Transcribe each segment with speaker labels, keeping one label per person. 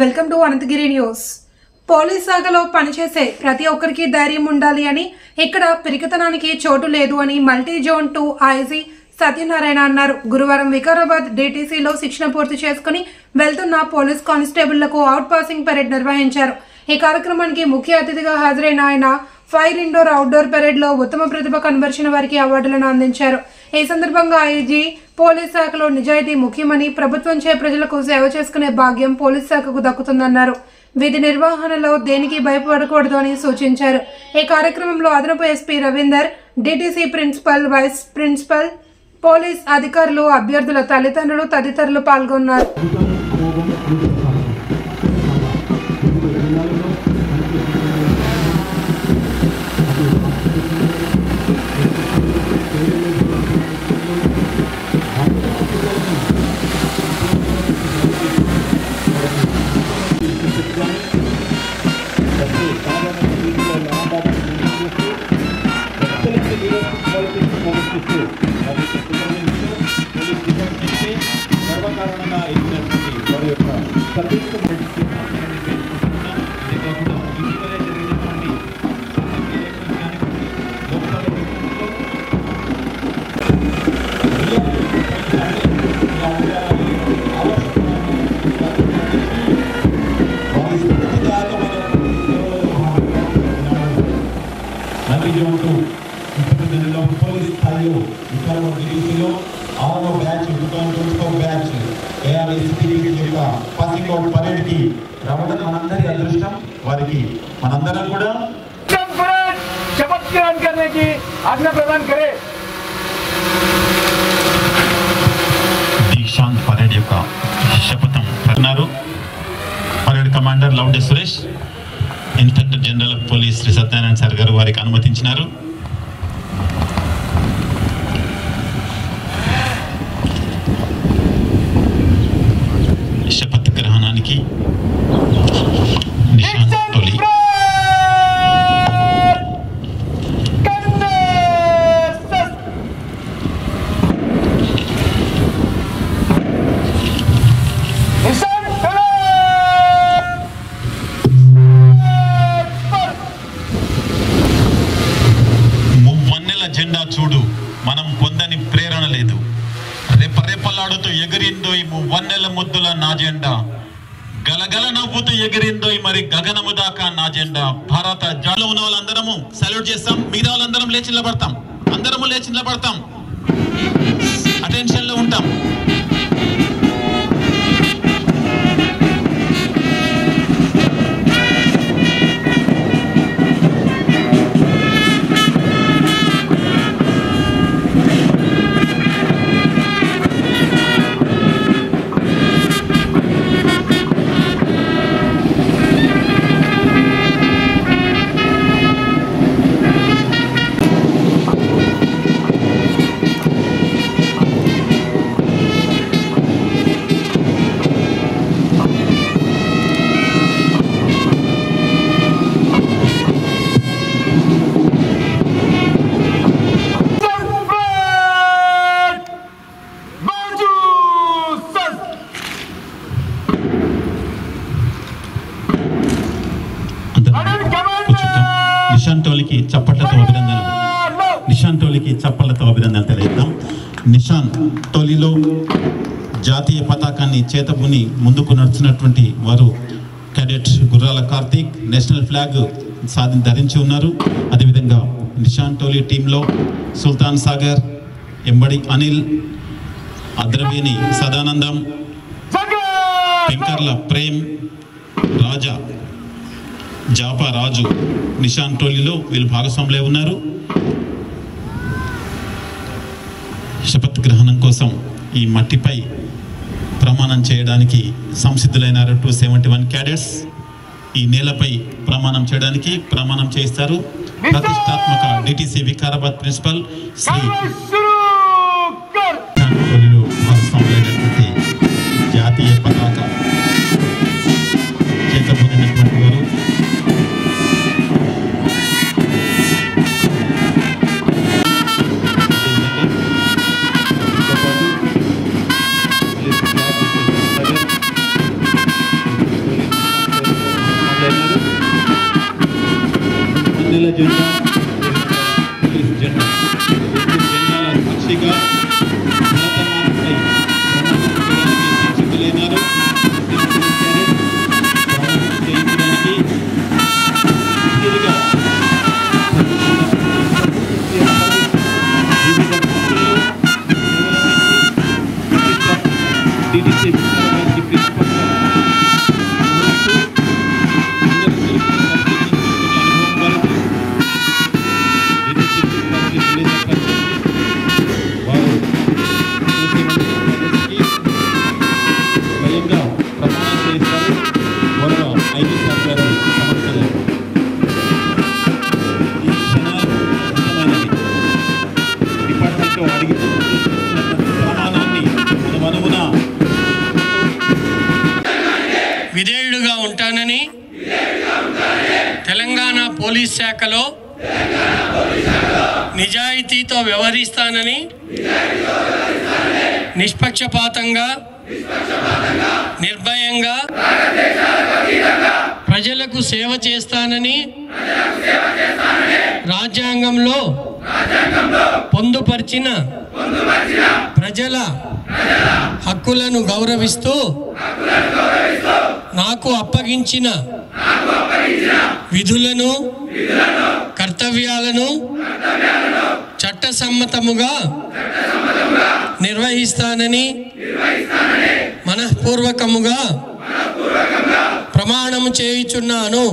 Speaker 1: Welcome to Anantagiri news. Police శాఖలో పనిచేసే ప్రతి ఒక్కరికి ధైర్యం ఉండాలి అని, ఇక్కడ పిరికితనానికి చోటు లేదు అని మల్టీ జోన్ 2 ఐజీ సత్యనారాయణ అన్నారు. గురువారం వికారాబాద్ డిటిసిలో శిక్షణ పూర్తి చేసుకుని వెళ్తున్న పోలీస్ కానిస్టేబుళ్లకు అవుట్ పాసింగ్ పరేడ్ నిర్వహించారు. ఈ కార్యక్రమానికి ముఖ్య అతిథిగా హాజరైన ఆయన ఫైర్ ఇండోర్ అవుట్డోర్ పరేడ్ లో ఉత్తమ ప్రతిభ కనబరిచిన వారికి అవార్డులను అందించారు. ఈ సందర్భంగా ఐజీ పోలీస్ శాఖలో నిజాయితీ ముఖ్యమని, ప్రభుత్వంచే ప్రజలకు సేవ చేసుకునే భాగ్యం పోలీస్ శాఖకు దక్కుతుందన్నారు. విధి నిర్వహణలో దేనికి భయపడకూడదు అని సూచించారు. ఈ కార్యక్రమంలో అదనపు SP Ravinder, DTC principal, vice principal, police అధికారులు, అభ్యర్థుల తల్లిదండ్రులు తదితరులు పాల్గొన్నారు.
Speaker 2: పోలీస్ స్థాయిలో వికారాబాద్ డిటిసిలో 6వ బ్యాచ్ 2024 బ్యాచ్ ఏఆర్ఎస్పీకి యొక్క పాసింగ్ అవుట్ పరేడ్ కి రావడం మనందరి అదృష్టం. వారికి మనందరం కూడా
Speaker 3: शपथ ग्रहण करने की आज्ञा प्रदान करें.
Speaker 2: దీక్షాంత్ పరేడ్ యొక్క శపథం అన్నారు. Parade commander Laude Suresh, inspector general of police Shri Satyanarayana sir garu వారికి అనుమతించినారు. శపథ గ్రహణానికి నిశాంత్ తొలి జెండా చూడు, మనం పొందని ప్రేరణ లేదు. రెపరెపలాడుతూ ఎగిరిందో ఈ 1 ముద్దుల నా జెండా, గలగల నవ్వుతూ ఎగిరిందో మరి గగనము దాకా నా జెండా. భారత జాలో ఉన్న వాళ్ళందరము సెల్యూట్ చేస్తాం. మిగతా వాళ్ళందరం లేచి నిలబడతాం. అందరము లేచి నిలబడతాం. అటెన్షన్ లో ఉంటాం. నిశాంతోలికి చప్పట్లతో అభినందనలు. నిశాంతోలికి చప్పట్లతో అభినందనలు తెలియజేద్దాం. నిశాంత్ తోలిలో జాతీయ పతాకాన్ని చేతబుని ముందుకు నడుచున్నటువంటి వారు క్యాడెట్ గుర్రాల కార్తీక్ నేషనల్ ఫ్లాగ్ ధరించి ఉన్నారు. అదేవిధంగా నిశాంత్ తోలి టీంలో సుల్తాన్ సాగర్, ఎంబడి అనిల్, అద్రవేణి సదానందం, పెంకర్ల ప్రేమ్, రాజా, జాపా రాజు నిశాంత్ టోలీలో వీళ్ళు భాగస్వాములే ఉన్నారు. శపథ గ్రహణం కోసం ఈ మట్టిపై ప్రమాణం చేయడానికి సంసిద్ధులైనారు 271 క్యాడెట్స్. ఈ నేలపై ప్రమాణం చేస్తారు. ప్రతిష్టాత్మక డిటిసి వికారాబాద్ ప్రిన్సిపల్ శ్రీ టోలీలో భాగస్వాములైనటువంటి జాతీయ పతాక చేతబూనినటువంటి వారు వన్నెల జెండా పోలీస్ జెండా జెండాల సాక్షిగా భరతమాతపై సంసిద్ధులైనారు. చేయించడానికి వివిధ DDC
Speaker 4: విధేయుడుగా ఉంటానని తెలంగాణ పోలీస్ శాఖలో నిజాయితీతో వ్యవహరిస్తానని నిష్పక్షపాతంగా నిర్భయంగా ప్రజలకు సేవ చేస్తానని రాజ్యాంగంలో పొందుపరిచిన ప్రజల హక్కులను గౌరవిస్తూ నాకు అప్పగించిన విధులను కర్తవ్యాలను చట్టసమ్మతముగా నిర్వహిస్తానని మనఃపూర్వకముగా ప్రమాణము చేయుచున్నాను.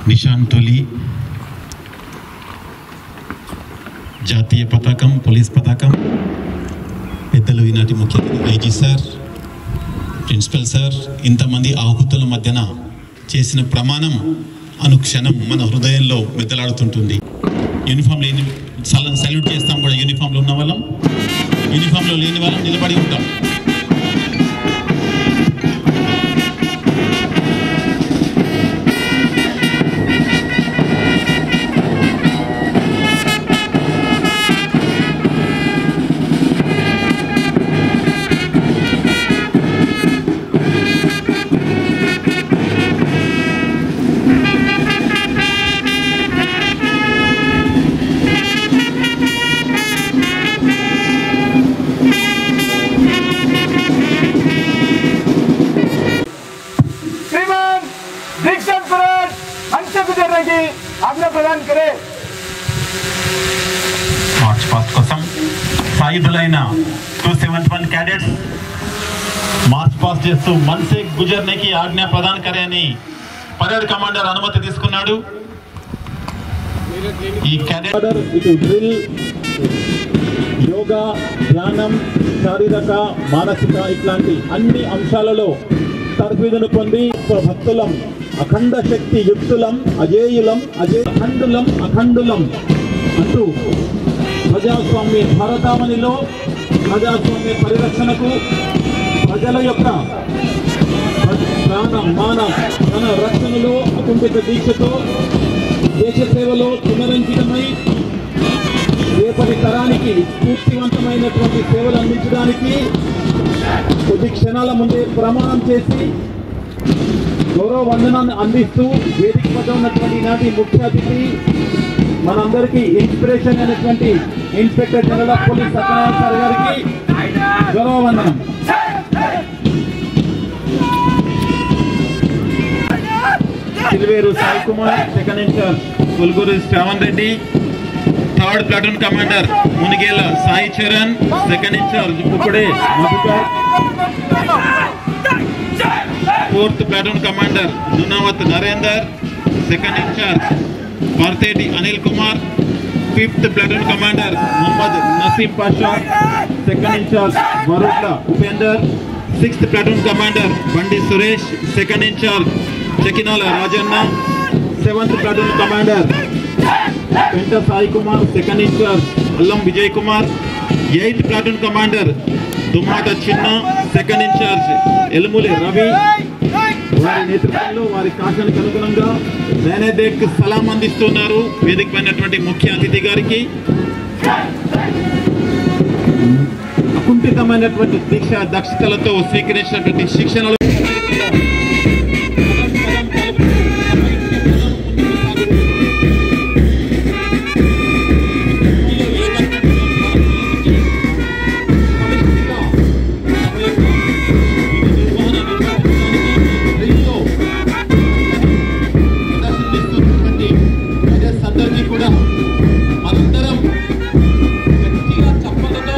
Speaker 2: నిషాన్ తొలి జాతీయ పతాకం పోలీస్ పతాకం పెద్దలు ఈనాటి ముఖ్య ఐజీ సార్, ప్రిన్సిపల్ సార్, ఇంతమంది ఆహుతుల మధ్యన చేసిన ప్రమాణం అనుక్షణం మన హృదయంలో మెదలాడుతుంటుంది. యూనిఫామ్ లేని సల్యూట్ చేస్తాం కూడా, యూనిఫామ్లో ఉన్న వాళ్ళం, యూనిఫామ్లో లేని వాళ్ళం నిలబడి ఉంటాం.
Speaker 3: आज्ञा प्रदान करे.
Speaker 2: మార్చ్ పాస్ట్ కోసం సాయుధులైన 271 कैडेट्स మార్చ్ పాస్ట్ చేస్తూ మన్సే గుజర్నేకి ఆజ్ఞా ప్రదాన్ करे అని పరేడ్ కమాండర్ అనుమతి తీసుకున్నాడు. ఈ క్యాడెట్
Speaker 5: ఇటు డ్రిల్, యోగా, ధ్యానం, శారీరక, మానసిక ఇట్లాంటి అన్ని అంశాలలో తర్ఫీదును పొంది భక్తులం, అఖండ శక్తి యుక్తులం, అజేయులం, అఖండులం, అఖండులం అంటూ ప్రజాస్వామ్య భారతావనిలో ప్రజాస్వామ్య పరిరక్షణకు ప్రజల యొక్క ప్రాణ మాన ధన రక్షణలో అకుంఠిత దీక్షతో దేశ సేవలో పునరంకితమై రేపటి తరానికి స్ఫూర్తివంతమైనటువంటి సేవలు అందించడానికి కొద్ది క్షణాల ముందే ప్రమాణం చేసి గౌరవ వందనాన్ని అందిస్తూ వేదిక వద్ద ఉన్నటువంటి ఈనాటి ముఖ్య అతిథి మనందరికీ ఇన్స్పిరేషన్ అయినటువంటి inspector general of police Satyanarayana sir గారికి గౌరవ వందనం.
Speaker 2: Silveru Sai Kumar, second incharge Kulguru Shravan Reddy, third platoon commander Munigela Sai Charan, second incharge Puppude Madhukar, fourth platoon commander Nunavath Narendra, second incharge Partheti Anil Kumar, fifth platoon commander Mohammed Naseem Pasha, second incharge Varudla Upendra, sixth platoon commander Bandi Suresh, second incharge Chakinala Rajanna, seventh platoon commander Penta Sai Kumar, second incharge Allam Vijay Kumar, 8th platoon commander దుమ్మాట చిన్న, second incharge ఎల్ములి Ravi వారి నేతృత్వంలో వారి కాషానికి అనుగుణంగా నైవేద్యకు సలాం అందిస్తున్నారు వేదిక పైనటువంటి ముఖ్య అతిథి గారికి. అకుంఠితమైనటువంటి దీక్ష దక్షతలతో స్వీకరించినటువంటి శిక్షణలు కూడా మనందరం గట్టిగా చప్పలతో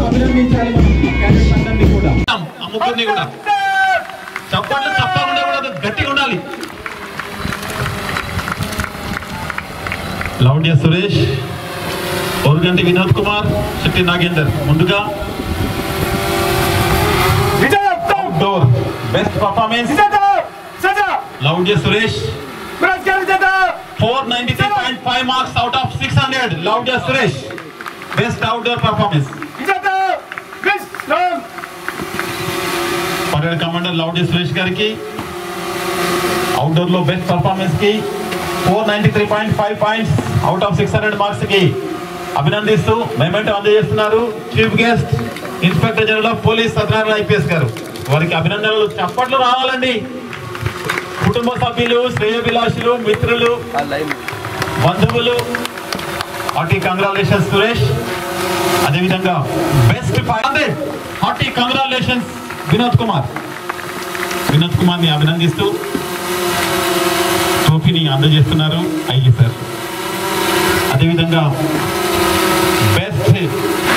Speaker 2: అభినందించాలి అందరినీ కూడా. ఆ ముగ్గురిని కూడా చప్పట్లు తప్పకుండా కూడా గట్టిగా ఉండాలి. లౌడ్య సురేష్, ఓరుగంటి వినోద్ కుమార్, శెట్టి నాగేందర్ ముందుగా outdoor best performance Laudia Suresh 493.5 marks out of 600. Laudia Suresh best outdoor performance. Parade Commander Laudia Suresh gariki outdoor lo best performance ki 493.5 points out of 600 marks ki అభినందిస్తూ మెమెంటో అందజేస్తున్నారు chief guest inspector general of police Satyanarayana IPS గారు. వారికి అభినందనలు. చప్పట్లు రావాలండి. కుటుంబ సభ్యులు, శ్రేయోభిలాషులు, మిత్రులు, బంధువులు, హార్టీ కంగ్రాచులేషన్స్ సురేష్. అదేవిధంగా best 500 hearty congratulations Vinod Kumar. Vinod కుమార్ని అభినందిస్తూ ట్రోఫీని అందజేస్తున్నారు ఐజీ సార్. అదేవిధంగా best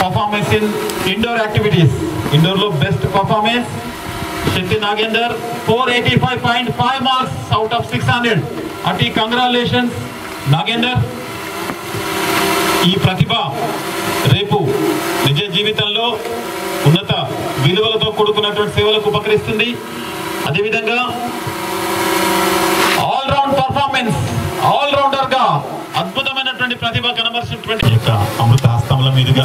Speaker 2: performance in indoor activities, ఇండోర్లో best performance Shetti Nagender 485.5 marks out of 600. అటు కంగ్రాచులేషన్స్ నాగేందర్. ఈ ప్రతిభ రేపు నిజ జీవితంలో ఉన్నత విలువలతో కూడుకున్నటువంటి సేవలకు ఉపకరిస్తుంది. అదేవిధంగా ఆల్రౌండ్ పర్ఫార్మెన్స్, ఆల్రౌండర్ గా అద్భుతమైనటువంటి ప్రతిభ కనబరిచినటువంటి యొక్క అమృత హస్తముల మీదుగా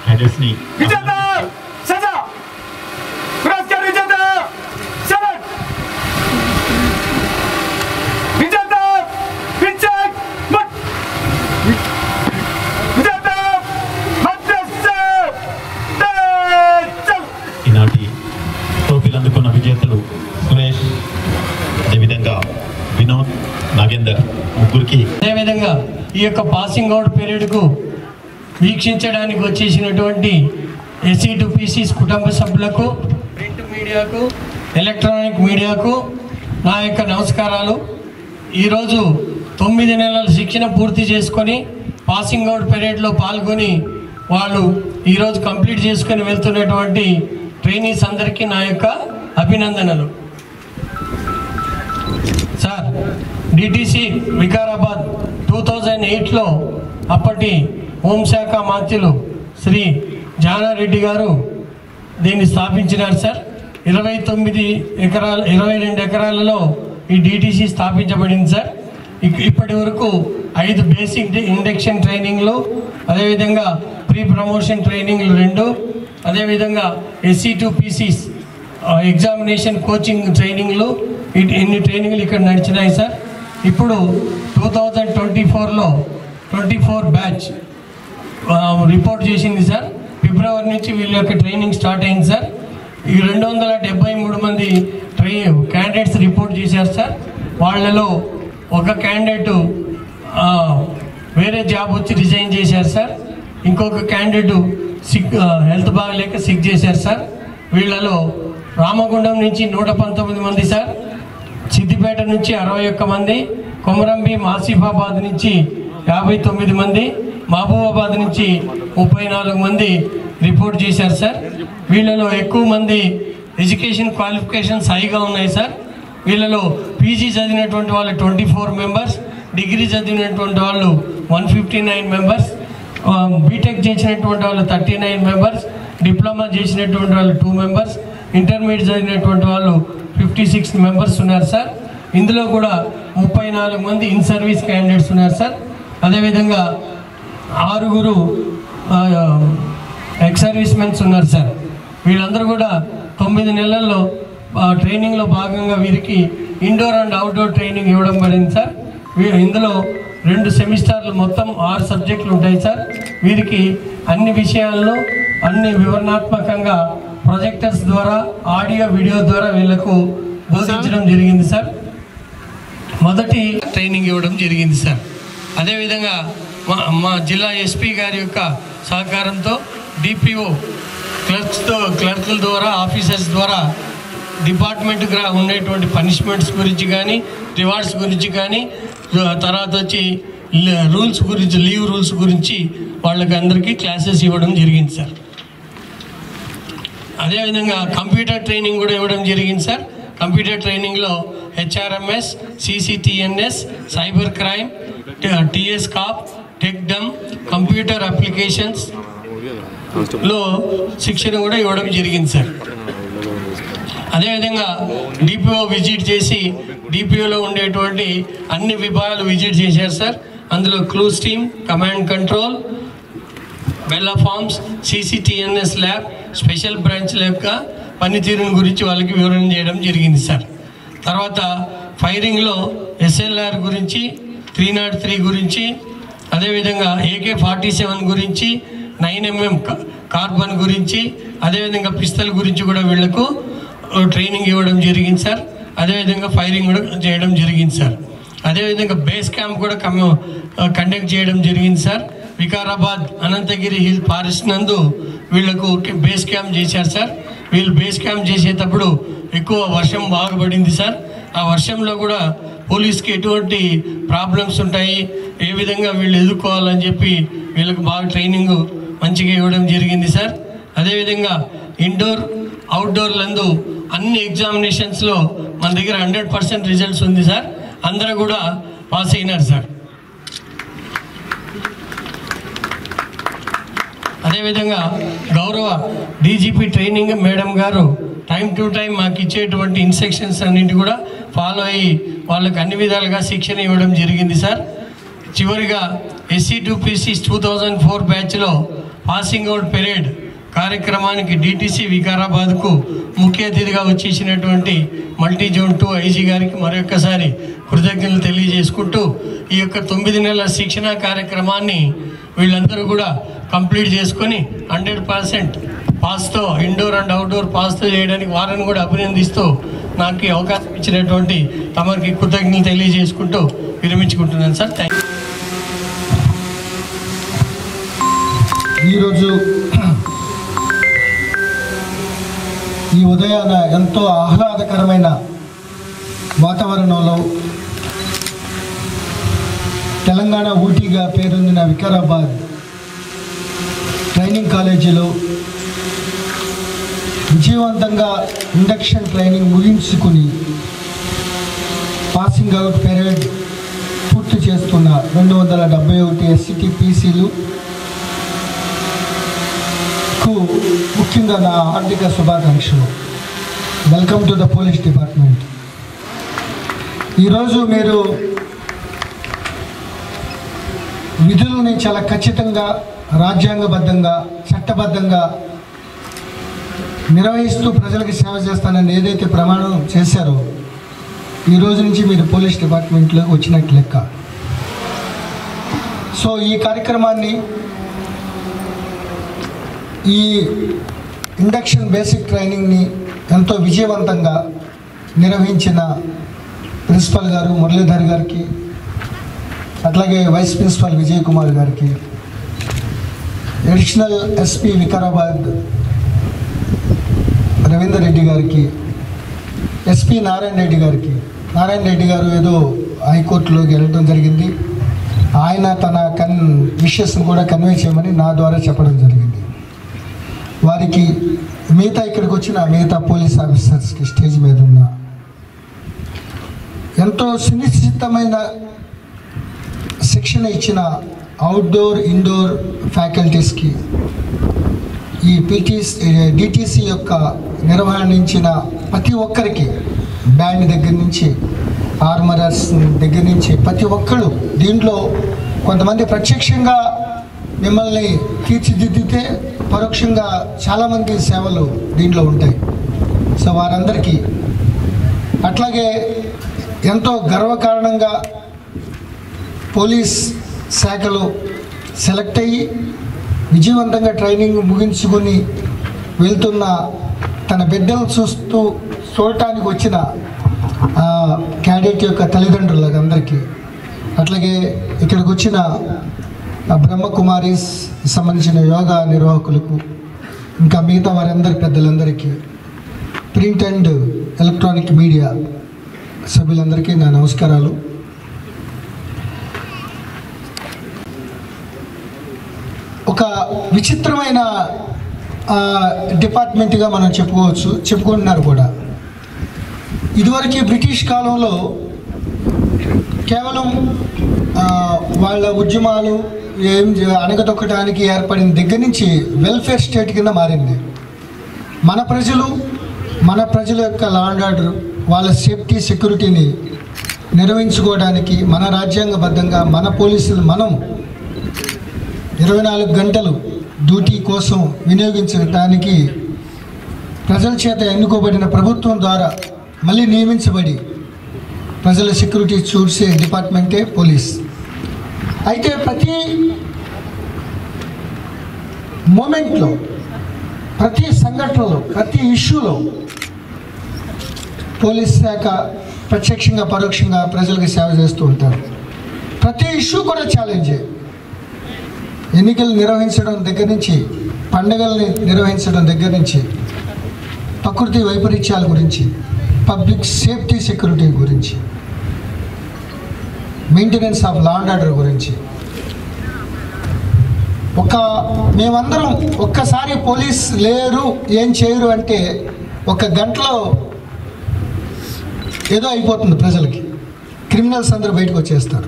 Speaker 2: హెడర్స్ ని ఈనాటి ట్రోఫీలు అందుకున్న విజేతలు సురేష్, అదేవిధంగా వినోద్, నాగేందర్ ముగ్గురికి.
Speaker 4: అదేవిధంగా ఈ యొక్క పాసింగ్ అవుట్ పీరియడ్కు వీక్షించడానికి వచ్చేసినటువంటి ఎస్సీ టు పీసీస్ కుటుంబ సభ్యులకు, ప్రింట్ మీడియాకు, ఎలక్ట్రానిక్ మీడియాకు నా యొక్క నమస్కారాలు. ఈరోజు 9 నెలల శిక్షణ పూర్తి చేసుకొని పాసింగ్ అవుట్ పీరియడ్లో పాల్గొని వాళ్ళు ఈరోజు కంప్లీట్ చేసుకొని వెళ్తున్నటువంటి ట్రైనీస్ అందరికీ నా యొక్క అభినందనలు. సార్, డిటిసి వికారాబాద్ 2008లో అప్పటి హోంశాఖ మంత్రులు శ్రీ జానారెడ్డి గారు దీన్ని స్థాపించినారు సార్. 22 ఎకరాలలో ఈ డిటిసి స్థాపించబడింది సార్. ఇప్పటి వరకు 5 బేసిక్ ఇండక్షన్ ట్రైనింగ్లు, అదేవిధంగా ప్రీ ప్రమోషన్ ట్రైనింగ్లు 2, అదేవిధంగా SC to PCs examination coaching ట్రైనింగ్లు, ఇన్ని ట్రైనింగ్లు ఇక్కడ నడిచినాయి సార్. ఇప్పుడు 2024లో 24 బ్యాచ్ రిపోర్ట్ చేసింది సార్. ఫిబ్రవరి నుంచి వీళ్ళ యొక్క ట్రైనింగ్ స్టార్ట్ అయింది సార్. ఈ 273 మంది క్యాండిడేట్స్ రిపోర్ట్ చేశారు సార్. వాళ్ళలో ఒక క్యాండిడేట్ వేరే జాబ్ వచ్చి రిజైన్ చేశారు సార్. ఇంకొక క్యాండిడేట్ హెల్త్ బాగలేక సిక్ చేశారు సార్. వీళ్ళలో రామగుండం నుంచి 119 మంది సార్, సిద్దిపేట నుంచి 61 మంది, కొమరంభీం ఆసిఫాబాద్ నుంచి 59 మంది, మహబూబాబాద్ నుంచి 34 మంది రిపోర్ట్ చేశారు సార్. వీళ్ళలో ఎక్కువ మంది ఎడ్యుకేషన్ క్వాలిఫికేషన్స్ హైగా ఉన్నాయి సార్. వీళ్ళలో పీజీ చదివినటువంటి వాళ్ళు 24 మెంబర్స్, డిగ్రీ చదివినటువంటి వాళ్ళు 159 మెంబర్స్, బీటెక్ చేసినటువంటి వాళ్ళు 39 మెంబర్స్, డిప్లొమా చేసినటువంటి వాళ్ళు 2 మెంబర్స్, ఇంటర్మీడియట్ చదివినటువంటి వాళ్ళు 56 మెంబర్స్ ఉన్నారు సార్. ఇందులో కూడా 34 మంది ఇన్ సర్వీస్ క్యాండిడేట్స్ ఉన్నారు సార్. అదేవిధంగా 6 ఎక్స్ సర్వీస్ మెన్స్ ఉన్నారు సార్. వీళ్ళందరూ కూడా 9 నెలల్లో ట్రైనింగ్లో భాగంగా వీరికి ఇండోర్ అండ్ అవుట్డోర్ ట్రైనింగ్ ఇవ్వడం పడింది సార్. ఇందులో 2 సెమిస్టర్లు మొత్తం 6 సబ్జెక్టులు ఉంటాయి సార్. వీరికి అన్ని విషయాల్లో అన్ని వివరణాత్మకంగా ప్రొజెక్టర్స్ ద్వారా ఆడియో వీడియో ద్వారా వీళ్ళకు బోధించడం జరిగింది సార్. మొదటి ట్రైనింగ్ ఇవ్వడం జరిగింది సార్. అదేవిధంగా మా జిల్లా ఎస్పీ గారి యొక్క సహకారంతో డిపిఓ క్లర్క్ల ద్వారా ఆఫీసర్స్ ద్వారా డిపార్ట్మెంట్గా ఉండేటువంటి పనిష్మెంట్స్ గురించి కానీ రివార్డ్స్ గురించి కానీ తర్వాత వచ్చి రూల్స్ గురించి లీవ్ రూల్స్ గురించి వాళ్ళకి అందరికీ క్లాసెస్ ఇవ్వడం జరిగింది సార్. అదేవిధంగా కంప్యూటర్ ట్రైనింగ్ కూడా ఇవ్వడం జరిగింది సార్. కంప్యూటర్ ట్రైనింగ్లో HRMS, CCTNS, cyber crime, TS cop, Techdom, computer అప్లికేషన్స్లో శిక్షణ కూడా ఇవ్వడం జరిగింది సార్. అదేవిధంగా డిపిఓ విజిట్ చేసి డిపిఓలో ఉండేటువంటి అన్ని విభాగాలు విజిట్ చేశారు సార్. అందులో clues team, command control, bell of arms, CCTNS lab, special బ్రాంచ్ల యొక్క పనితీరుని గురించి వాళ్ళకి వివరణ చేయడం జరిగింది సార్. తర్వాత ఫైరింగ్లో ఎస్ఎల్ఆర్ గురించి, 303 గురించి, అదేవిధంగా AK-47 గురించి, 9mm కార్బన్ గురించి, అదేవిధంగా పిస్తల్ గురించి కూడా వీళ్లకు ట్రైనింగ్ ఇవ్వడం జరిగింది సార్. అదేవిధంగా ఫైరింగ్ కూడా చేయడం జరిగింది సార్. అదేవిధంగా బేస్ క్యాంప్ కూడా కండక్ట్ చేయడం జరిగింది sir. Vikarabad Anantagiri hill forest నందు వీళ్లకు బేస్ క్యాంప్ చేశారు సార్. వీళ్ళు బేస్ క్యాంప్ చేసేటప్పుడు ఎక్కువ వర్షం బాగా పడింది సార్. ఆ వర్షంలో కూడా పోలీస్కి ఎటువంటి ప్రాబ్లమ్స్ ఉంటాయి, ఏ విధంగా వీళ్ళు ఎదుర్కోవాలని చెప్పి వీళ్ళకు బాగా ట్రైనింగ్ మంచిగా ఇవ్వడం జరిగింది సార్. అదేవిధంగా ఇండోర్ అవుట్డోర్లందు అన్ని ఎగ్జామినేషన్స్లో మన దగ్గర 100% రిజల్ట్స్ ఉంది సార్. అందరూ కూడా పాస్ అయినారు సార్. అదేవిధంగా గౌరవ డీజీపీ ట్రైనింగ్ మేడం గారు టైం టు టైం మాకు ఇచ్చేటువంటి ఇన్స్ట్రక్షన్స్ అన్నింటి కూడా ఫాలో అయ్యి వాళ్ళకి అన్ని విధాలుగా శిక్షణ ఇవ్వడం జరిగింది సార్. చివరిగా SC2PC 2004 బ్యాచ్లో పాసింగ్ అవుట్ పెరేడ్ కార్యక్రమానికి DTC వికారాబాద్కు ముఖ్య అతిథిగా వచ్చేసినటువంటి మల్టీ జోన్ 2 ఐజీ గారికి మరొకసారి కృతజ్ఞతలు తెలియజేసుకుంటూ ఈ యొక్క 9 నెలల శిక్షణ కార్యక్రమాన్ని వీళ్ళందరూ కూడా కంప్లీట్ చేసుకొని 100% పాస్తో ఇండోర్ అండ్ అవుట్డోర్ పాస్తో చేయడానికి వారిని కూడా అభినందిస్తూ నాకు ఈ అవకాశం ఇచ్చినటువంటి తమకి కృతజ్ఞతలు తెలియజేసుకుంటూ విరమించుకుంటున్నాను సార్. Thank you.
Speaker 6: ఈరోజు ఈ ఉదయాన ఎంతో ఆహ్లాదకరమైన వాతావరణంలో తెలంగాణ ఊటీగా పేరొందిన వికారాబాద్ ట్రైనింగ్ కాలేజీలో విజయవంతంగా ఇండక్షన్ ట్రైనింగ్ ముగించుకుని పాసింగ్ అవుట్ పెరేడ్ పూర్తి చేస్తున్న 271 SCTPCలు ముఖ్యంగా నా హార్దిక శుభాకాంక్షలు. Welcome to the police department. ఈరోజు మీరు విధులని చాలా ఖచ్చితంగా రాజ్యాంగబద్ధంగా చట్టబద్ధంగా నిర్వహిస్తూ ప్రజలకు సేవ చేస్తానని ఏదైతే ప్రమాణం చేశారో ఈ రోజు నుంచి మీరు పోలీస్ డిపార్ట్మెంట్లోకి వచ్చినట్టు లెక్క. సో ఈ కార్యక్రమాన్ని ఈ ఇండక్షన్ బేసిక్ ట్రైనింగ్ని ఎంతో విజయవంతంగా నిర్వహించిన ప్రిన్సిపల్ గారు మురళీధర్ గారికి, అట్లాగే వైస్ ప్రిన్సిపల్ విజయ్ కుమార్ గారికి, అడిషనల్ ఎస్పీ వికారాబాద్ రవీందర్ రెడ్డి గారికి, ఎస్పీ నారాయణ రెడ్డి గారికి. నారాయణ రెడ్డి గారు ఏదో హైకోర్టులోకి వెళ్ళడం జరిగింది. ఆయన తన విషయస్ను కూడా కన్వే చేయమని నా ద్వారా చెప్పడం జరిగింది. వారికి మిగతా ఇక్కడికి వచ్చిన మిగతా పోలీస్ ఆఫీసర్స్కి స్టేజ్ మీద ఉన్న ఎంతో సునిశ్చితమైన శిక్షణ ఇచ్చిన అవుట్డోర్ ఇండోర్ ఫ్యాకల్టీస్కి, ఈ DTC యొక్క నిర్వహించిన ప్రతి ఒక్కరికి బ్యాండ్ దగ్గర నుంచి ఆర్మరర్స్ దగ్గర నుంచి ప్రతి ఒక్కళ్ళు దీంట్లో కొంతమంది ప్రత్యక్షంగా మిమ్మల్ని తీర్చిదిద్దితే పరోక్షంగా చాలామంది సేవలు దీంట్లో ఉంటాయి. సో వారందరికీ అట్లాగే ఎంతో గర్వకారణంగా పోలీస్ శాఖలో సెలెక్ట్ అయ్యి విజయవంతంగా ట్రైనింగ్ ముగించుకొని వెళ్తున్న తన బిడ్డలు చూడటానికి వచ్చిన క్యాడెట్ యొక్క తల్లిదండ్రులకు అందరికీ, అట్లాగే ఇక్కడికి వచ్చిన బ్రహ్మకుమారీస్ సంబంధించిన యోగా నిర్వాహకులకు, ఇంకా మిగతా వారందరి పెద్దలందరికీ, ప్రింట్ అండ్ ఎలక్ట్రానిక్ మీడియా సభ్యులందరికీ నా నమస్కారాలు. ఒక విచిత్రమైన డిపార్ట్మెంట్గా మనం చెప్పుకుంటున్నారు కూడా. ఇదివరకు బ్రిటిష్ కాలంలో కేవలం వాళ్ళ ఉద్యమాలు అణగదొక్కడానికి ఏర్పడిన దగ్గర నుంచి వెల్ఫేర్ స్టేట్ కింద మారింది. మన ప్రజల యొక్క లా అండ్ ఆర్డర్, వాళ్ళ సేఫ్టీ సెక్యూరిటీని నిర్వహించుకోవడానికి మన రాజ్యాంగబద్ధంగా మన పోలీసులు మనం 24 గంటలు డ్యూటీ కోసం వినియోగించడానికి ప్రజల చేత ఎన్నుకోబడిన ప్రభుత్వం ద్వారా మళ్ళీ నియమించబడి ప్రజల సెక్యూరిటీ చూసే డిపార్ట్మెంటే పోలీస్. అయితే ప్రతి మూమెంట్లో, ప్రతి సంఘటనలో, ప్రతి ఇష్యూలో పోలీస్ శాఖ ప్రత్యక్షంగా పరోక్షంగా ప్రజలకు సేవ చేస్తూ ఉంటారు. ప్రతి ఇష్యూ కూడా ఛాలెంజే. ఎన్నికలు నిర్వహించడం దగ్గర నుంచి, పండుగల్ని నిర్వహించడం దగ్గర నుంచి, ప్రకృతి వైపరీత్యాల గురించి, పబ్లిక్ సేఫ్టీ సెక్యూరిటీ గురించి, maintenance of law and order గురించి మేమందరం ఒక్కసారి పోలీస్ లేరు ఏం చేయరు అంటే 1 గంటలో ఏదో అయిపోతుంది ప్రజలకి. క్రిమినల్స్ అందరూ బయటకు వచ్చేస్తారు.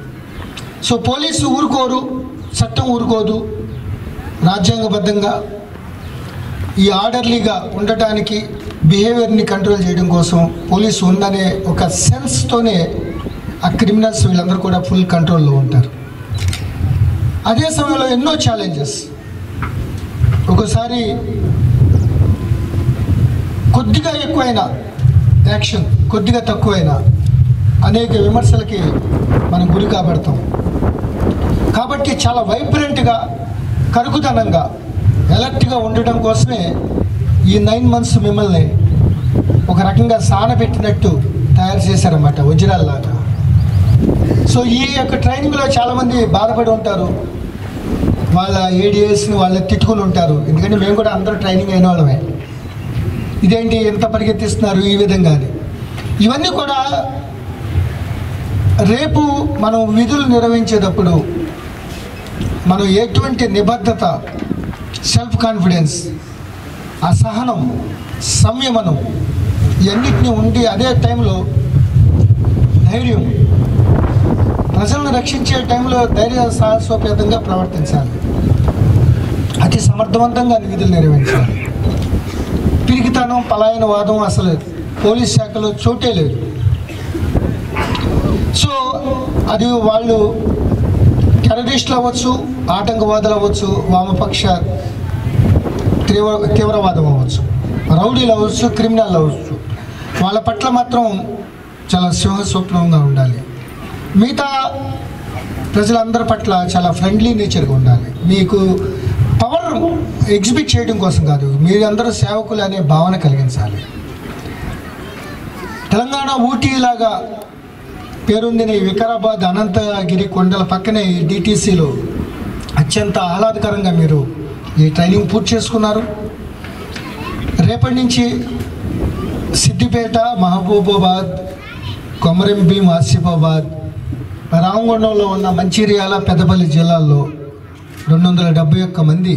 Speaker 6: సో పోలీసు ఊరుకోరు, చట్టం ఊరుకోదు. రాజ్యాంగబద్ధంగా ఈ ఆర్డర్లీగా ఉండటానికి, బిహేవియర్ని కంట్రోల్ చేయడం కోసం పోలీసు ఉందనే ఒక సెన్స్తోనే ఆ క్రిమినల్స్ వీళ్ళందరూ కూడా ఫుల్ కంట్రోల్లో ఉంటారు. అదే సమయంలో ఎన్నో ఛాలెంజెస్. ఒకసారి కొద్దిగా ఎక్కువైనా యాక్షన్, కొద్దిగా తక్కువైనా అనేక విమర్శలకి మనం గురి కాబడతాం. కాబట్టి చాలా వైబ్రెంట్గా, కరుకుదనంగా, అలర్ట్గా ఉండటం కోసమే ఈ 9 months మిమ్మల్ని ఒక రకంగా సానబెట్టినట్టు తయారు చేశారన్నమాట, వజ్రాల్లాగా. సో ఈ యొక్క ట్రైనింగ్లో చాలామంది బాధపడి ఉంటారు, వాళ్ళ ఏడిఎస్ని వాళ్ళు తిట్టుకుని ఉంటారు. ఎందుకంటే మేము కూడా అందరూ ట్రైనింగ్ అయిన వాళ్ళమే. ఇదేంటి ఎంత పరిగెత్తిస్తున్నారు ఈ విధంగా అని. ఇవన్నీ కూడా రేపు మనం విధులు నిర్వహించేటప్పుడు మనం ఎటువంటి నిబద్ధత, సెల్ఫ్ కాన్ఫిడెన్స్, అసహనం, సంయమనం ఇవన్నిటినీ ఉండి అదే టైంలో ధైర్యం, ప్రజలను రక్షించే టైంలో ధైర్య సాహసోపేతంగా ప్రవర్తించాలి. అతి సమర్థవంతంగా విధులు నిర్వహించాలి. పిరికితనం, పలాయనవాదం అసలు పోలీస్ శాఖలో చోటే లేదు. సో అది వాళ్ళు టెర్రరిస్టులు అవ్వచ్చు, ఆటంకవాదులు అవ్వచ్చు, వామపక్ష తీవ్రవాదం అవ్వచ్చు, రౌడీలు అవ్వచ్చు, క్రిమినల్ అవ్వచ్చు, వాళ్ళ పట్ల మాత్రం చాలా సింహస్వప్నంగా ఉండాలి. మిగతా ప్రజలందరి పట్ల చాలా ఫ్రెండ్లీ నేచర్గా ఉండాలి. మీకు పవర్ ఎగ్జిబిట్ చేయడం కోసం కాదు, మీరందరూ సేవకులు అనే భావన కలిగించాలి. తెలంగాణ ఊటీలాగా పేరొందిన ఈ వికారాబాద్ అనంతగిరి కొండల పక్కనే ఈ డిటీసీలో అత్యంత ఆహ్లాదకరంగా మీరు ఈ ట్రైనింగ్ పూర్తి చేసుకున్నారు. రేపటి నుంచి సిద్దిపేట, మహబూబాబాద్, కొమరం భీం, ఆసిఫాబాద్, రామగుండంలో ఉన్న మంచిర్యాల, పెద్దపల్లి జిల్లాల్లో 271 మంది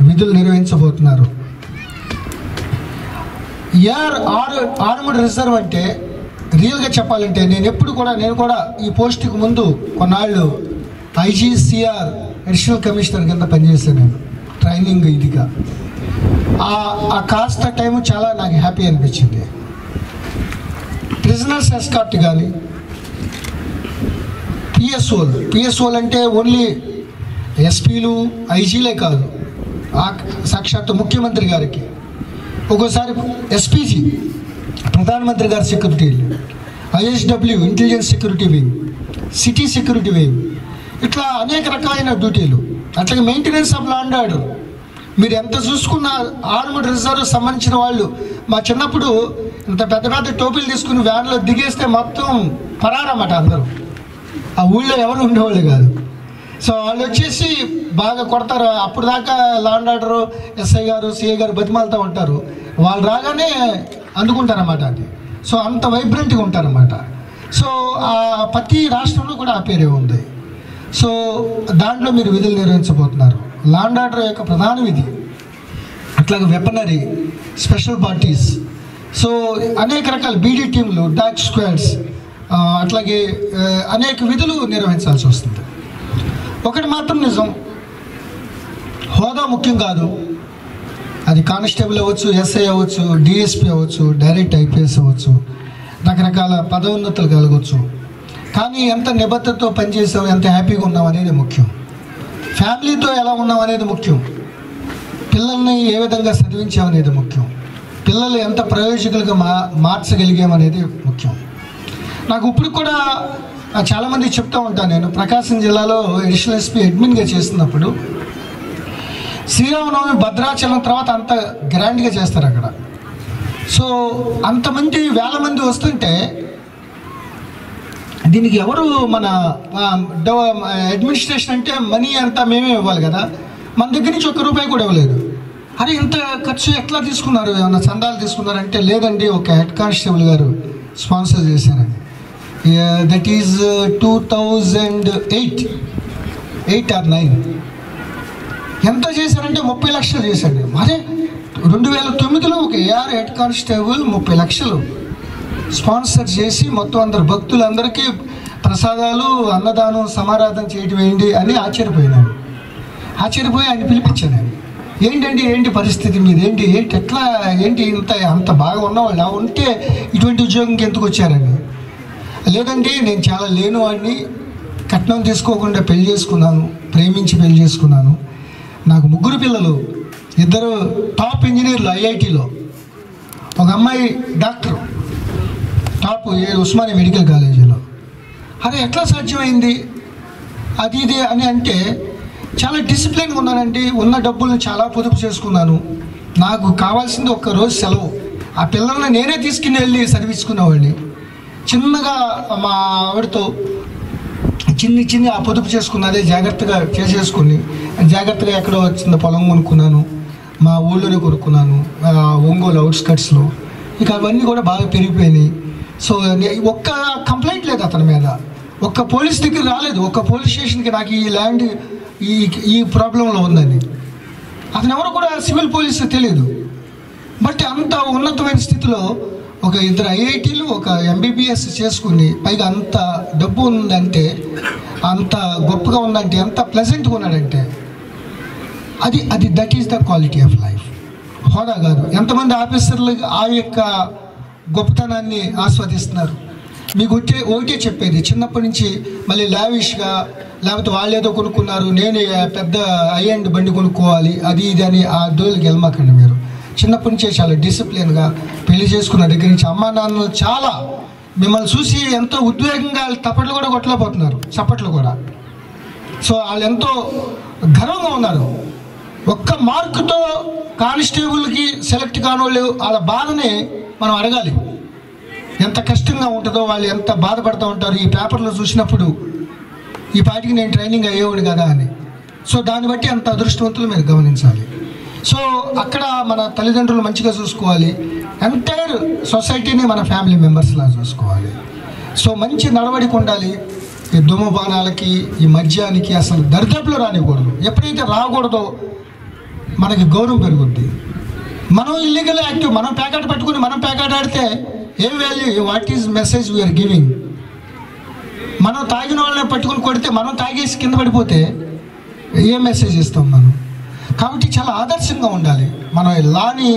Speaker 6: విధులు నిర్వహించబోతున్నారు. ఆర్మడ్ రిజర్వ్ అంటే రియల్గా చెప్పాలంటే నేను కూడా ఈ పోస్ట్కి ముందు కొన్నాళ్ళు ఐజీసీఆర్ అడిషనల్ కమిషనర్ కింద పనిచేశాను. నేను ట్రైనింగ్ ఇదిగా ఆ కాస్త టైం చాలా నాకు హ్యాపీ అనిపించింది. ప్రిజనర్స్ ఎస్కార్ట్ కానీ, పిఎస్ఓలు అంటే ఓన్లీ ఎస్పీలు ఐజీలే కాదు, సాక్షాత్తు ముఖ్యమంత్రి గారికి, ఒక్కోసారి ఎస్పీజీ ప్రధానమంత్రి గారి security, ISW intelligence security wing, city security wing, ఇట్లా అనేక రకాలైన డ్యూటీలు. అట్లాగే maintenance of law and order. మీరు ఎంత చూసుకున్న ఆర్మ్డ్ రిజర్వ్ సంబంధించిన వాళ్ళు, మా చిన్నప్పుడు ఇంత పెద్ద పెద్ద టోపీలు తీసుకుని వ్యాన్లో దిగేస్తే మొత్తం పరారన్నమాట అందరూ. ఆ ఊళ్ళో ఎవరు ఉండేవాళ్ళు కాదు. సో వాళ్ళు వచ్చేసి బాగా కొడతారు. అప్పుడు దాకా లా అండ్ ఆర్డర్ ఎస్ఐ గారు సిఐ గారు బతిమాలుతూ ఉంటారు. వాళ్ళు రాగానే అందుకుంటారన్నమాట అది. సో అంత వైబ్రెంట్గా ఉంటారన్నమాట. సో ప్రతి రాష్ట్రంలో కూడా ఆ పేరే ఉంది. సో దాంట్లో మీరు విధులు నిర్వహించబోతున్నారు. లా అండ్ ఆర్డర్ యొక్క ప్రధాన విధి, అట్లాగే వెపనరీ, స్పెషల్ పార్టీస్, సో అనేక రకాల బీడీ టీంలు, డాగ్ స్క్వాడ్స్, అట్లాగే అనేక విధులు నిర్వహించాల్సి వస్తుంది. ఒకటి మాత్రం నిజం, హోదా ముఖ్యం కాదు. అది కానిస్టేబుల్ అవ్వచ్చు, ఎస్ఐ అవ్వచ్చు, డిఎస్పీ అవ్వచ్చు, డైరెక్ట్ ఐపీఎస్ అవ్వచ్చు, రకరకాల పదోన్నతులు కలగవచ్చు. కానీ ఎంత నిబద్ధతతో పనిచేసాం, ఎంత హ్యాపీగా ఉన్నాం అనేది ముఖ్యం. ఫ్యామిలీతో ఎలా ఉన్నాం అనేది ముఖ్యం. పిల్లల్ని ఏ విధంగా చదివించామనేది ముఖ్యం. పిల్లలు ఎంత ప్రయోజకులుగా మార్చగలిగామనేది ముఖ్యం. నాకు ఇప్పుడు కూడా చాలామంది చెప్తూ ఉంటాను. నేను ప్రకాశం జిల్లాలో అడిషనల్ ఎస్పీ అడ్మిన్గా చేస్తున్నప్పుడు శ్రీరామనవమి భద్రాచలం తర్వాత అంత గ్రాండ్గా చేస్తారు అక్కడ. సో అంతమంది వేల మంది వస్తుంటే దీనికి ఎవరు మన అడ్మినిస్ట్రేషన్ అంటే మనీ అంతా మేమే ఇవ్వాలి కదా, మన దగ్గర నుంచి ₹1 కూడా ఇవ్వలేదు. అరే ఇంత ఖర్చు ఎట్లా తీసుకున్నారు, ఏమన్నా చందాలు తీసుకున్నారంటే లేదండి, ఒక హెడ్ కానిస్టేబుల్ గారు స్పాన్సర్ చేశారండి. That is 2008 or 9. ఎంత చేశారంటే 30 లక్షలు చేశాడు. మరి 2009లో ఒక ఏఆర్ హెడ్ కానిస్టేబుల్ 30 లక్షలు స్పాన్సర్ చేసి మొత్తం అందరు భక్తులందరికీ ప్రసాదాలు, అన్నదానం, సమారాధన చేయడం ఏంటి అని ఆశ్చర్యపోయినాను. ఆశ్చర్యపోయి ఆయన పిలిపించాను. ఏంటి పరిస్థితి మీది, ఏంటి ఎట్లా అంత బాగా ఉన్నవాళ్ళు ఉంటే ఇటువంటి ఉద్యోగంకి ఎందుకు వచ్చారని. లేదండి నేను చాలా లేను వాడిని, కట్నం తీసుకోకుండా పెళ్లి చేసుకున్నాను, ప్రేమించి పెళ్లి చేసుకున్నాను. నాకు 3 పిల్లలు, 2 టాప్ ఇంజనీర్లు ఐఐటీలో, ఒక అమ్మాయి డాక్టర్ టాప్ ఉస్మానియా మెడికల్ కాలేజీలో. అరే ఎట్లా సాధ్యమైంది అది ఇది అని అంటే, చాలా డిసిప్లిన్గా ఉన్నానండి, ఉన్న డబ్బులను చాలా పొదుపు చేసుకున్నాను. నాకు కావాల్సింది 1 రోజు సెలవు, ఆ పిల్లల్ని నేనే తీసుకుని వెళ్ళి చదివించుకునేవాడిని. చిన్నగా మా ఆవిడతో చిన్ని ఆ పొదుపు చేసుకున్నదే జాగ్రత్తగా చేసేసుకుని జాగ్రత్తగా ఎక్కడో వచ్చిన పొలం కొనుక్కున్నాను, మా ఊళ్ళోనే కొనుక్కున్నాను, ఒంగోలు అవుట్స్కట్స్లో. ఇక అవన్నీ కూడా బాగా పెరిగిపోయినాయి. సో ఒక్క కంప్లైంట్ లేదు అతని మీద, ఒక్క పోలీస్ దగ్గర రాలేదు, ఒక్క పోలీస్ స్టేషన్కి నాకు ఈ ల్యాండ్ ఈ ప్రాబ్లంలో ఉందని. అతను ఎవరు కూడా సివిల్ పోలీసు తెలియదు. బట్ అంత ఉన్నతమైన స్థితిలో ఒక 2 ఐఐటీలు, ఒక ఎంబీబీఎస్ చేసుకుని పైగా అంత డబ్బు ఉందంటే, అంత గొప్పగా ఉందంటే, ఎంత ప్లెజెంట్గా ఉన్నాడంటే అది that is the quality of life. హోదా కాదు. ఎంతమంది ఆఫీసర్లు ఆ యొక్క గొప్పతనాన్ని ఆస్వాదిస్తున్నారు. మీకు ఒకటే చెప్పేది, చిన్నప్పటి నుంచి మళ్ళీ లావిష్గా, లేకపోతే వాళ్ళు ఏదో కొనుక్కున్నారు, నేను పెద్ద హై-ఎండ్ బండి కొనుక్కోవాలి, అది ఇది అని ఆ దోలికి వెళ్ళమాకండి. మీరు చిన్నప్పటి నుంచే చాలా డిసిప్లిన్గా పెళ్లి చేసుకున్న దగ్గర నుంచి అమ్మా నాన్నలు చాలా మిమ్మల్ని చూసి ఎంతో ఉద్వేగంగా వాళ్ళు తప్పట్లు కూడా కొట్టలేకపోతున్నారు, చప్పట్లు కూడా. సో వాళ్ళు ఎంతో గర్వంగా ఉన్నారు. ఒక్క మార్కుతో కానిస్టేబుల్కి సెలెక్ట్ కానివాళ్ళు వాళ్ళ బాధని మనం అడగాలి. ఎంత కష్టంగా ఉంటుందో, వాళ్ళు ఎంత బాధపడుతూ ఉంటారు ఈ పేపర్లో చూసినప్పుడు, ఈ పాటికి నేను ట్రైనింగ్ అయ్యేవాడు కదా అని. సో దాన్ని బట్టి అంత అదృష్టవంతులు మీరు గమనించాలి. సో అక్కడ మన తల్లిదండ్రులు మంచిగా చూసుకోవాలి, ఎంటైర్ సొసైటీని మన ఫ్యామిలీ మెంబర్స్లా చూసుకోవాలి. సో మంచి నడవడిక ఉండాలి. ఈ ధూమపానాలకి, ఈ మద్యానికి అసలు దరిదాపులో రానివ్వకూడదు. ఎప్పుడైతే రాకూడదో మనకి గౌరవం పెరుగుద్ది. మనం ఇల్లీగల్ యాక్టివ్, మనం ప్యాకెట్ పట్టుకుని మనం ప్యాకెట్ ఆడితే ఏం value, what is message we are giving. మనం తాగిన వాళ్ళని పట్టుకుని కొడితే, మనం తాగేసి కింద పడిపోతే ఏం మెసేజ్ ఇస్తాం మనం. కాబట్టి చాలా ఆదర్శంగా ఉండాలి. మనం లాని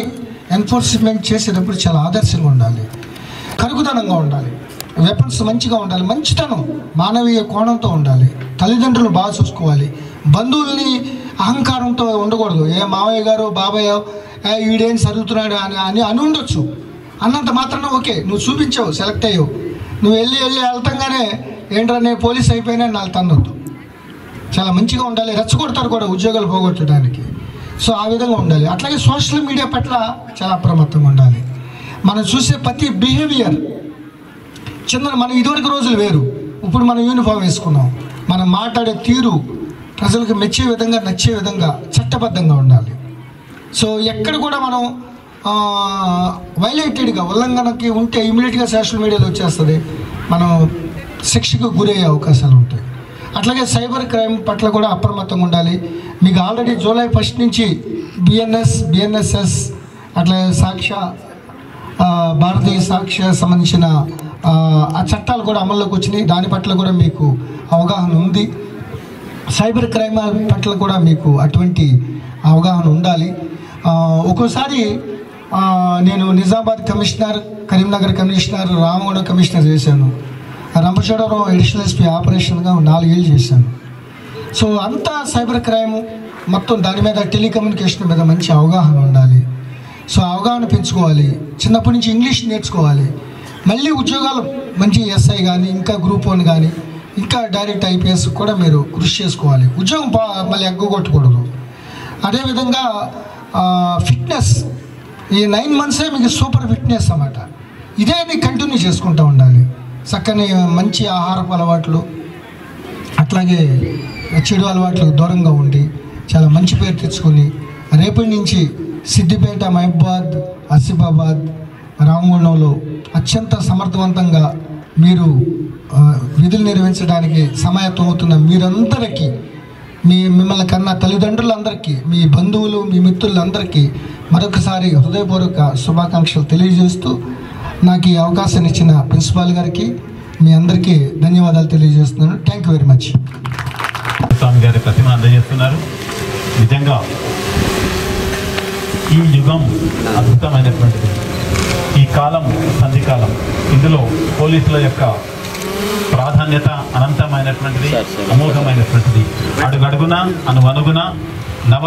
Speaker 6: ఎన్ఫోర్స్మెంట్ చేసేటప్పుడు చాలా ఆదర్శంగా ఉండాలి, కరుకుదనంగా ఉండాలి. వెపన్స్ మంచిగా ఉండాలి, మంచితనం మానవీయ కోణంతో ఉండాలి, తల్లిదండ్రులు బాగా చూసుకోవాలి, బంధువుల్ని అహంకారంతో ఉండకూడదు. ఏ మావయ్య గారు బాబాయ్ వీడేం చదువుతున్నాడు అని ఉండొచ్చు. అన్నంత మాత్రాన ఓకే, నువ్వు చూపించావు, సెలెక్ట్ అయ్యావు, నువ్వు వెళ్తాగానే ఏంట్రా నేను పోలీస్ అయిపోయినా నాకు తందొద్దు. చాలా మంచిగా ఉండాలి. రెచ్చగొడతారు కూడా ఉద్యోగాలు పోగొట్టడానికి. సో ఆ విధంగా ఉండాలి. అట్లాగే సోషల్ మీడియా పట్ల చాలా అప్రమత్తంగా ఉండాలి. మనం చూసే ప్రతి బిహేవియర్ మన ఇదివరకు రోజులు వేరు, ఇప్పుడు మనం యూనిఫామ్ వేసుకున్నాం. మనం మాట్లాడే తీరు ప్రజలకు మెచ్చే విధంగా, నచ్చే విధంగా చట్టబద్ధంగా ఉండాలి. సో ఎక్కడ కూడా మనం వైలేటెడ్గా ఉల్లంఘనకి ఉంటే ఇమీడియట్గా సోషల్ మీడియాలో వచ్చేస్తుంది, మనం శిక్షకు గురయ్యే అవకాశాలు ఉంటాయి. అట్లాగే సైబర్ క్రైమ్ పట్ల కూడా అప్రమత్తంగా ఉండాలి. మీకు ఆల్రెడీ జూలై 1 నుంచి బిఎన్ఎస్ఎస్ అట్లాగే సాక్ష్య భారతీయ సాక్ష్య సంబంధించిన ఆ చట్టాలు కూడా అమల్లోకి వచ్చినాయి. దాని పట్ల కూడా మీకు అవగాహన ఉంది. సైబర్ క్రైమ్ పట్ల కూడా మీకు అటువంటి అవగాహన ఉండాలి. ఒక్కోసారి నేను Nizamabad commissioner, Karimnagar commissioner, Ramagundam commissioner చేశాను. రంపచోడవరం అడిషనల్ ఎస్పీ ఆపరేషన్గా 4 ఏళ్ళు చేశాను. సో అంతా సైబర్ క్రైమ్ మొత్తం దాని మీద, టెలికమ్యూనికేషన్ మీద మంచి అవగాహన ఉండాలి. సో అవగాహన పెంచుకోవాలి. చిన్నప్పటి నుంచి ఇంగ్లీష్ నేర్చుకోవాలి. మళ్ళీ ఉద్యోగాలు మంచి ఎస్ఐ కానీ, ఇంకా గ్రూప్ 1 కానీ, ఇంకా డైరెక్ట్ ఐపీఎస్ కూడా మీరు కృషి చేసుకోవాలి. ఉద్యోగం మళ్ళీ ఎగ్గొట్టకూడదు. అదేవిధంగా ఫిట్నెస్, ఈ 9 మంత్సే మీకు సూపర్ ఫిట్నెస్ అన్నమాట. ఇదే కంటిన్యూ చేసుకుంటూ ఉండాలి. చక్కని మంచి ఆహారపు అలవాట్లు, అట్లాగే చెడు అలవాట్లకు దూరంగా ఉండి చాలా మంచి పేరు తెచ్చుకొని రేపటి నుంచి సిద్దిపేట, మహబూబాద్, ఆసిఫాబాద్, రామగుండంలో అత్యంత సమర్థవంతంగా మీరు విధులు నిర్వహించడానికి సమాయత్తం అవుతున్న మీరందరికీ, మిమ్మల్ని కన్నా తల్లిదండ్రులందరికీ, మీ బంధువులు, మీ మిత్రులందరికీ మరొకసారి హృదయపూర్వక శుభాకాంక్షలు తెలియజేస్తూ నాకు ఈ అవకాశాన్ని ఇచ్చిన ప్రిన్సిపాల్ గారికి, మీ అందరికీ ధన్యవాదాలు తెలియజేస్తున్నాను. Thank you very much.
Speaker 2: స్వామి గారి ప్రతిమ అందజేస్తున్నారు. నిజంగా ఈ యుగం అద్భుతమైనటువంటిది. ఈ కాలం సంధికాలం. ఇందులో పోలీసుల యొక్క ప్రాధాన్యత అనంతమైనటువంటిది, అమోఘమైనటువంటిది. అడుగడుగున, అనువనుగున నవ